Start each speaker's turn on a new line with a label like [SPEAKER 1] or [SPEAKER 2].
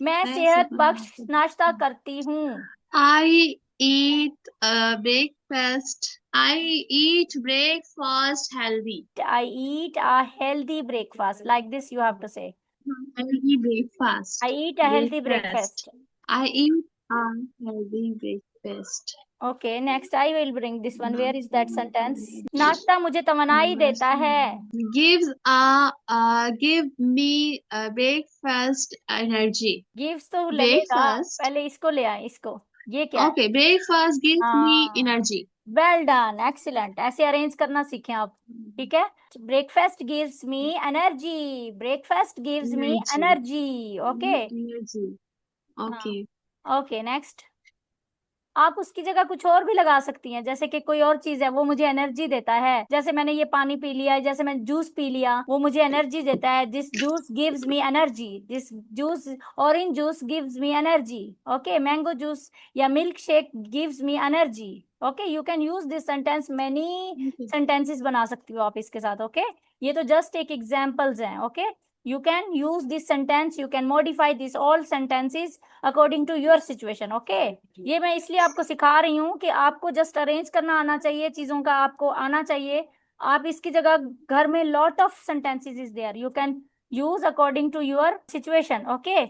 [SPEAKER 1] मैं
[SPEAKER 2] मैं
[SPEAKER 1] सेहत
[SPEAKER 2] सुबह
[SPEAKER 1] बख्श
[SPEAKER 2] नाश्ता
[SPEAKER 1] नाश्ता
[SPEAKER 2] करती हूँ।
[SPEAKER 1] करती हूँ।
[SPEAKER 2] I eat breakfast. I eat breakfast healthy.
[SPEAKER 1] I eat a healthy breakfast. Like this, you have to say.
[SPEAKER 2] Healthy
[SPEAKER 1] I
[SPEAKER 2] breakfast.
[SPEAKER 1] eat a healthy
[SPEAKER 2] Breakfast.
[SPEAKER 1] breakfast.
[SPEAKER 2] I eat a healthy breakfast.
[SPEAKER 1] Okay, next I will bring this one. Where is that sentence? नाश्ता मुझे तमन्नाई देता है।
[SPEAKER 2] Give me a breakfast energy.
[SPEAKER 1] Gives तो लगेगा,
[SPEAKER 2] Breakfast.
[SPEAKER 1] पहले इसको ले आए, इसको। ये क्या है?
[SPEAKER 2] Okay, breakfast gives me
[SPEAKER 1] हाँ,
[SPEAKER 2] energy.
[SPEAKER 1] Well done, excellent. ऐसे अरेंज करना सीखें आप। ठीक है। Breakfast gives me energy, breakfast gives me
[SPEAKER 2] Energy.
[SPEAKER 1] Energy. Okay.
[SPEAKER 2] Energy.
[SPEAKER 1] हाँ।
[SPEAKER 2] Okay.
[SPEAKER 1] Okay, next. आप उसकी जगह कुछ और भी लगा सकती हैं, जैसे कि कोई और चीज है वो मुझे एनर्जी देता है, जैसे मैंने ये पानी पी लिया, जैसे मैंने जूस पी लिया, वो मुझे एनर्जी देता है। This juice gives me energy, this juice, orange juice gives me energy. Okay, mango juice या milk shake gives me energy. Okay, you can use this sentence, many
[SPEAKER 2] Okay.
[SPEAKER 1] Sentences बना सकती हो आप इसके साथ। ओके, ये तो जस्ट एक एग्जाम्पल्स हैं। Okay, you can use this sentence, you can modify this all sentences according to your situation. okay, ये मैं इसलिए आपको सिखा रही हूँ कि आपको जस्ट अरेंज करना आना चाहिए, चीजों का आपको आना चाहिए। आप इसकी जगह घर में lot of sentences is there, you can use according to your situation. Okay,